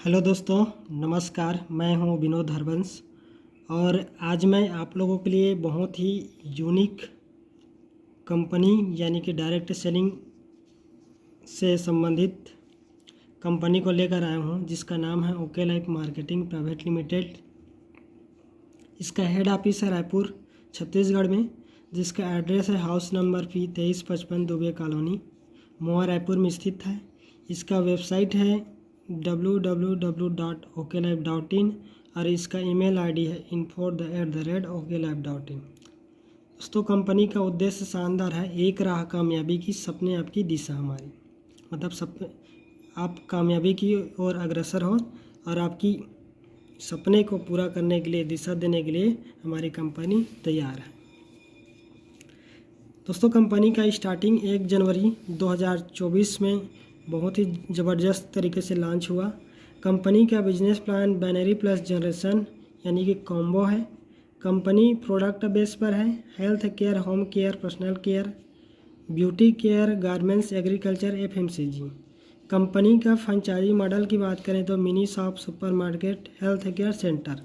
Hello दोस्तों, नमस्कार। मैं हूं विनोद हरबंस और आज मैं आप लोगों के लिए बहुत ही यूनिक कंपनी यानी कि डायरेक्ट सेलिंग से संबंधित कंपनी को लेकर आया हूं, जिसका नाम है okay life marketing private limited. इसका हेड ऑफिस है रायपुर छत्तीसगढ़ में, जिसका एड्रेस है house number P 2355 Dubey colony, मोहा रायपुर में स्थित है। इसका वेबसाइट है www.oklife.in और इसका ईमेल आईडी है info@oklife.in। दोस्तों, कंपनी का उद्देश्य शानदार है, एक राह कामयाबी की, सपने आपकी दिशा हमारी। मतलब आप कामयाबी की ओर अग्रसर हो और आपकी सपने को पूरा करने के लिए, दिशा देने के लिए हमारी कंपनी तैयार है। दोस्तों, कंपनी का स्टार्टिंग 1 जनवरी 2024 में बहुत ही ज़बरदस्त तरीके से लॉन्च हुआ। कंपनी का business plan binary plus generation यानी कि कॉम्बो है। कंपनी प्रोडक्ट बेस पर है, health care, home care, personal care, beauty care, garments, agriculture, FMCG। Company का फ्रेंचाइजी मॉडल की बात करें तो mini shop, supermarket, health care centre.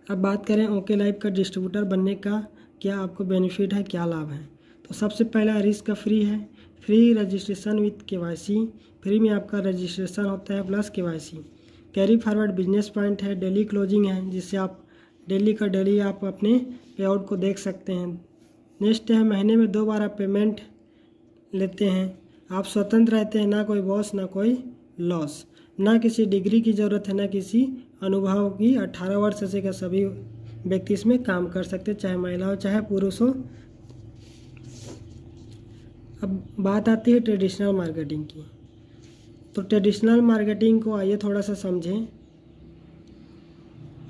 अब बात करें ओके लाइफ का डिस्ट्रीब्यूटर बनने का क्या आपको बेनिफिट है, क्या लाभ है। तो सबसे पहला रिस्क फ्री है, free registration with KYC। Free में आपका रजिस्ट्रेशन होता है plus KYC। Carry forward business point है, डेली क्लोजिंग है, जिससे आप डेली का डेली आप अपने पे आउट को देख सकते हैं। नेक्स्ट है महीने में 2 बार आप पेमेंट लेते हैं। आप स्वतंत्र रहते हैं, ना कोई बॉस ना कोई लॉस, ना किसी डिग्री की ज़रूरत है, ना किसी अनुभव की। 18 वर्ष से का सभी व्यक्ति इसमें काम कर सकते हैं, चाहे महिला हो चाहे पुरुष हो। अब बात आती है ट्रेडिशनल मार्केटिंग की। तो ट्रेडिशनल मार्केटिंग को आइए थोड़ा सा समझें।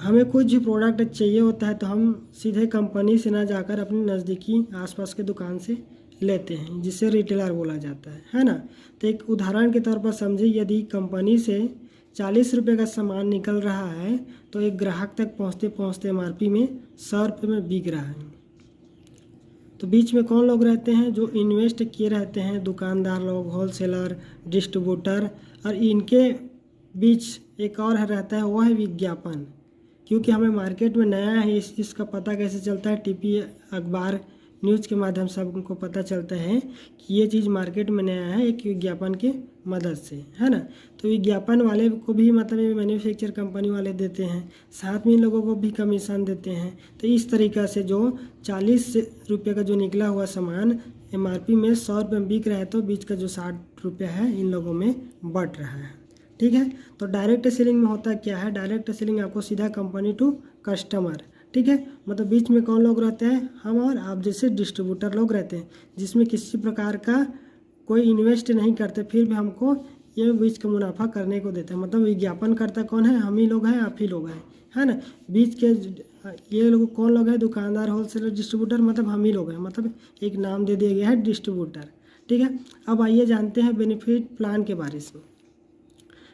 हमें कुछ भी प्रोडक्ट चाहिए होता है तो हम सीधे कंपनी से ना जाकर अपनी नज़दीकी आसपास के दुकान से लेते हैं, जिसे रिटेलर बोला जाता है ना। तो एक उदाहरण के तौर पर समझिए, यदि कंपनी से 40 रुपये का सामान निकल रहा है तो एक ग्राहक तक पहुंचते पहुंचते MRP में 100 रुपये में बिक रहा है। तो बीच में कौन लोग रहते हैं? जो इन्वेस्ट किए रहते हैं, दुकानदार लोग, होलसेलर, डिस्ट्रीब्यूटर। और इनके बीच एक और रहता है, वो है विज्ञापन। क्योंकि हमें मार्केट में नया है, इसका पता कैसे चलता है? टीवी, अखबार, न्यूज़ के माध्यम से हमको पता चलता है कि ये चीज़ मार्केट में नया है, एक विज्ञापन की मदद से, है ना। तो विज्ञापन वाले को भी मतलब मैन्युफैक्चर कंपनी वाले देते हैं, साथ में इन लोगों को भी कमीशन देते हैं। तो इस तरीक़ा से जो 40 रुपये का जो निकला हुआ सामान MRP में 100 रुपये में बिक रहा है, तो बीच का जो 60 रुपये है इन लोगों में बट रहा है। ठीक है। तो डायरेक्ट सेलिंग में होता क्या है? डायरेक्ट सेलिंग आपको सीधा कंपनी टू कस्टमर, ठीक है। मतलब बीच में कौन लोग रहते हैं? हम और आप जैसे डिस्ट्रीब्यूटर लोग रहते हैं, जिसमें किसी प्रकार का कोई इन्वेस्ट नहीं करते, फिर भी हमको ये बीच का मुनाफा करने को देते हैं। मतलब विज्ञापन करता कौन है? हम ही लोग हैं, आप ही लोग हैं, है ना। बीच के ये लोग कौन लोग हैं? दुकानदार, होलसेलर, डिस्ट्रीब्यूटर, मतलब हम ही लोग हैं। मतलब एक नाम दे दिया गया है डिस्ट्रीब्यूटर, ठीक है। अब आइए जानते हैं बेनिफिट प्लान के बारे में।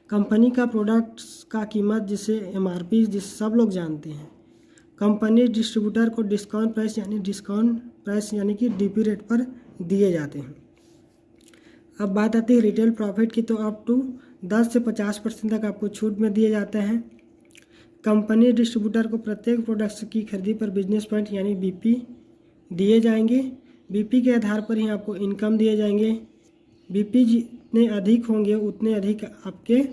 कंपनी का प्रोडक्ट्स का कीमत, जिसे MRP, जिसे सब लोग जानते हैं। कंपनी डिस्ट्रीब्यूटर को डिस्काउंट प्राइस यानी कि DP रेट पर दिए जाते हैं। अब बात आती है रिटेल प्रॉफिट की। तो अप टू 10 से 50% तक आपको छूट में दिए जाते हैं। कंपनी डिस्ट्रीब्यूटर को प्रत्येक प्रोडक्ट्स की खरीदी पर बिजनेस पॉइंट यानी BP दिए जाएंगे। BP के आधार पर ही आपको इनकम दिए जाएंगे। BP जितने अधिक होंगे उतने अधिक आपके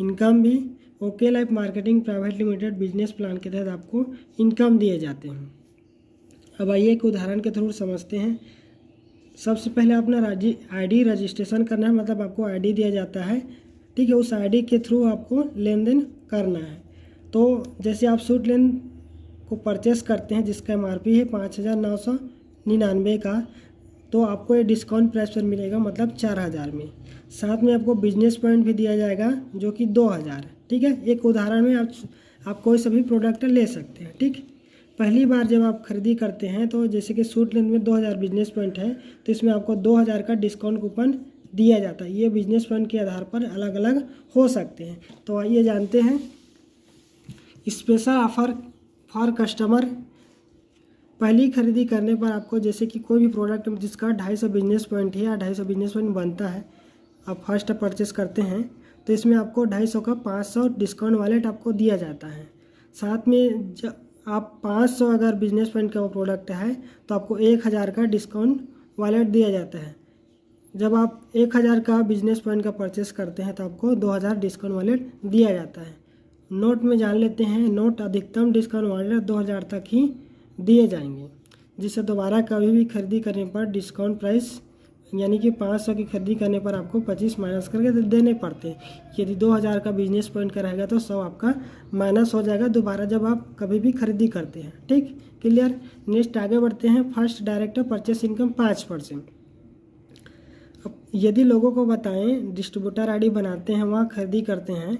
इनकम भी okay life marketing private limited business plan के तहत आपको इनकम दिए जाते हैं। अब आइए एक उदाहरण के थ्रू समझते हैं। सबसे पहले अपना ID रजिस्ट्रेशन करना है, मतलब आपको ID दिया जाता है, ठीक है। उस ID के थ्रू आपको लेन देन करना है। तो जैसे आप सूट लेन को परचेस करते हैं, जिसका MRP है 5,999 का, तो आपको ये डिस्काउंट प्राइस पर मिलेगा, मतलब 4,000 में। साथ में आपको बिजनेस पॉइंट भी दिया जाएगा, जो कि 2,000, ठीक है। एक उदाहरण में आप कोई सभी प्रोडक्ट ले सकते हैं, ठीक। पहली बार जब आप खरीदी करते हैं तो जैसे कि सूट लेंथ में 2,000 बिजनेस पॉइंट है, तो इसमें आपको 2,000 का डिस्काउंट कूपन दिया जाता है। ये बिजनेस पॉइंट के आधार पर अलग अलग हो सकते हैं। तो आइए जानते हैं स्पेशल ऑफर फॉर कस्टमर। पहली खरीदी करने पर आपको, जैसे कि कोई भी प्रोडक्ट जिसका 250 बिजनेस पॉइंट है या 250 बिजनेस पॉइंट बनता है, आप फर्स्ट परचेस करते हैं तो इसमें आपको 250 का 500 डिस्काउंट वॉलेट आपको दिया जाता है। साथ में आप 500 अगर बिजनेस पॉइंट का वो प्रोडक्ट है तो आपको 1000 का डिस्काउंट वॉलेट दिया जाता है। जब आप 1000 का बिजनेस पॉइंट का परचेस करते हैं तो आपको 2000 डिस्काउंट वॉलेट दिया जाता है। नोट में जान लेते हैं, नोट अधिकतम डिस्काउंट वॉलेट 2000 तक ही दिए जाएंगे, जिससे दोबारा कभी भी खरीदी करने पर डिस्काउंट प्राइस यानी कि 500 की खरीदी करने पर आपको 25 माइनस करके देने पड़ते हैं। यदि 2000 का बिजनेस पॉइंट का रहेगा तो 100 आपका माइनस हो जाएगा दोबारा जब आप कभी भी खरीदी करते हैं। ठीक, क्लियर। नेक्स्ट आगे बढ़ते हैं। First direct purchase income 5%। अब यदि लोगों को बताएं डिस्ट्रीब्यूटर आईडी बनाते हैं वहाँ खरीदी करते हैं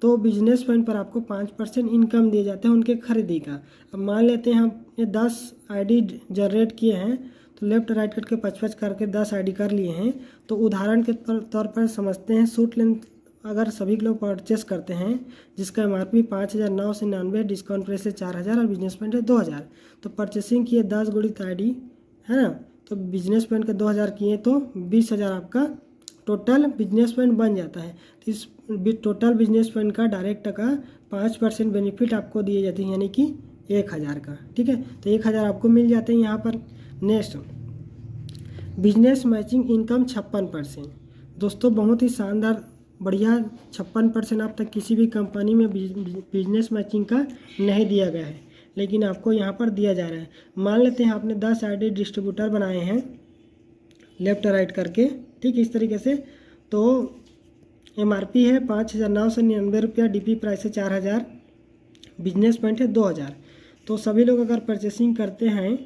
तो बिजनेस पॉइंट पर आपको 5% इनकम दिए जाते हैं उनके खरीदी का। अब मान लेते हैं हम ये 10 आईडी जनरेट किए हैं तो लेफ्ट राइट करके 55 करके 10 आईडी कर लिए हैं। तो उदाहरण के तौर पर समझते हैं सूट लेंथ अगर सभी लोग परचेस करते हैं जिसका MRP 5999, डिस्काउंट प्राइस से 4000 और बिजनेस पॉइंट है 2000, तो परचेसिंग किए 10 गुणित आईडी है ना, तो बिजनेस पॉइंट का 2000 किए तो 20000 आपका टोटल बिजनेस पॉइंट बन जाता है। तो इस टोटल बिजनेस पॉइंट का डायरेक्ट का 5% बेनिफिट आपको दिए जाते हैं यानी कि 1000 का। ठीक है, तो 1000 आपको मिल जाते हैं यहाँ पर। Next business matching income 56%। दोस्तों बहुत ही शानदार बढ़िया 56% आप तक किसी भी कंपनी में बिजनेस मैचिंग का नहीं दिया गया है, लेकिन आपको यहाँ पर दिया जा रहा है। मान लेते हैं आपने 10 आईडी डिस्ट्रीब्यूटर बनाए हैं लेफ्ट राइट करके, ठीक इस तरीके से। तो MRP है 5999 रुपया, DP प्राइस है 4000, बिजनेस पॉइंट है 2000। तो सभी लोग अगर परचेसिंग करते हैं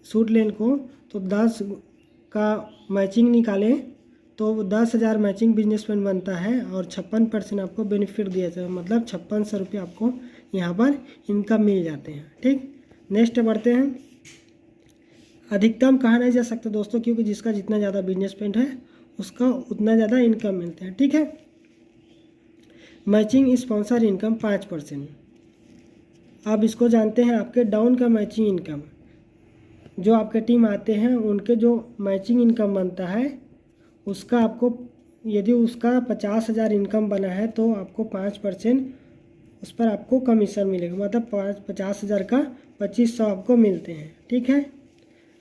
सूट लेन को तो 10 का मैचिंग निकालें तो 10,000 मैचिंग बिजनेस पॉइंट बनता है और 56% आपको बेनिफिट दिया जाता है, मतलब 5600 रुपये आपको यहाँ पर इनकम मिल जाते हैं। ठीक, नेक्स्ट बढ़ते हैं। अधिकतम कहा नहीं जा सकता दोस्तों, क्योंकि जिसका जितना ज़्यादा बिजनेस पॉइंट है उसका उतना ज़्यादा इनकम मिलते हैं। ठीक है, मैचिंग स्पॉन्सर इनकम 5%। अब इसको जानते हैं आपके डाउन का मैचिंग इनकम। जो आपके टीम आते हैं उनके जो मैचिंग इनकम बनता है उसका आपको, यदि उसका 50,000 इनकम बना है तो आपको 5% उस पर आपको कमीशन मिलेगा, मतलब 50,000 का 2500 आपको मिलते हैं। ठीक है,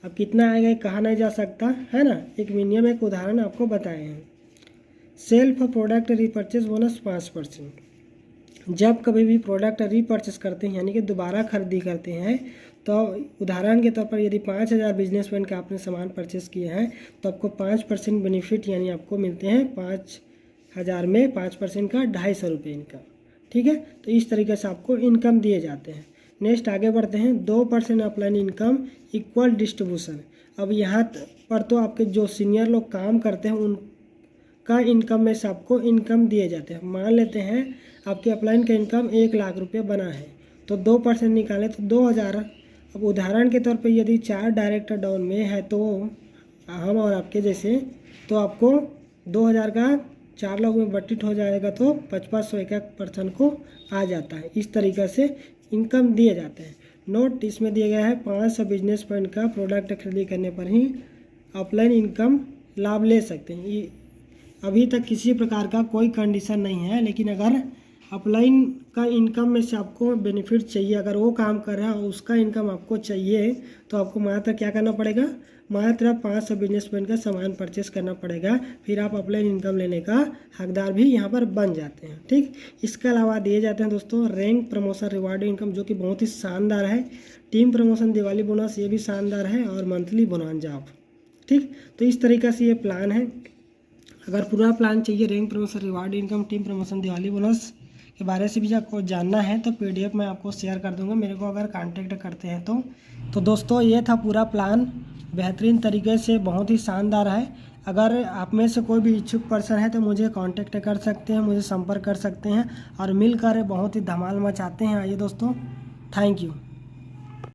अब कितना आएगा कहा नहीं जा सकता है ना, एक मिनिमम एक उदाहरण आपको बताए हैं। Self product repurchase bonus 5%। जब कभी भी प्रोडक्ट रीपरचेस करते हैं यानी कि दोबारा खरीदी करते हैं तो उदाहरण के तौर पर यदि 5000 बिजनेस पॉइंट का आपने सामान परचेस किए हैं तो आपको 5% बेनिफिट यानी आपको मिलते हैं 5000 में 5% का 250 रुपये इनकम। ठीक है, तो इस तरीके से आपको इनकम दिए जाते हैं। नेक्स्ट आगे बढ़ते हैं। 2% अपलाइन इनकम इक्वल डिस्ट्रीब्यूशन। अब यहाँ पर तो आपके जो सीनियर लोग काम करते हैं उनका इनकम में से आपको इनकम दिए जाते हैं। मान लेते हैं आपके अपलाइन का इनकम 1 लाख रुपये बना है तो 2% निकालें तो 2000। अब उदाहरण के तौर पे यदि 4 डायरेक्टर डाउन में है तो हम और आपके जैसे, तो आपको 2000 का 4 लोग में बटिट हो जाएगा तो 5500 1% को आ जाता है। इस तरीके से इनकम दिए जाते हैं। नोट इसमें दिया गया है 500 बिजनेस पॉइंट का प्रोडक्ट खरीदी करने पर ही ऑफलाइन इनकम लाभ ले सकते हैं। ये अभी तक किसी प्रकार का कोई कंडीशन नहीं है, लेकिन अगर अपलाइन का इनकम में से आपको बेनिफिट चाहिए, अगर वो काम कर रहा है और उसका इनकम आपको चाहिए तो आपको मात्र क्या करना पड़ेगा, मात्र 500 बिजनेस पॉइंट का सामान परचेस करना पड़ेगा, फिर आप अपलाइन इनकम लेने का हकदार भी यहाँ पर बन जाते हैं। ठीक, इसके अलावा दिए जाते हैं दोस्तों रैंक प्रमोशन रिवार्ड इनकम, जो कि बहुत ही शानदार है। टीम प्रमोशन, दिवाली बोनस, ये भी शानदार है, और मंथली बोनांजा ऑफ। ठीक, तो इस तरीके से ये प्लान है। अगर पूरा प्लान चाहिए rank promotion reward income, team promotion, Diwali bonus के बारे से भी आपको जानना है तो PDF मैं आपको शेयर कर दूंगा, मेरे को अगर कांटेक्ट करते हैं तो दोस्तों ये था पूरा प्लान, बेहतरीन तरीके से, बहुत ही शानदार है। अगर आप में से कोई भी इच्छुक पर्सन है तो मुझे कांटेक्ट कर सकते हैं, मुझे संपर्क कर सकते हैं और मिलकर बहुत ही धमाल मचाते हैं। आइए दोस्तों, थैंक यू।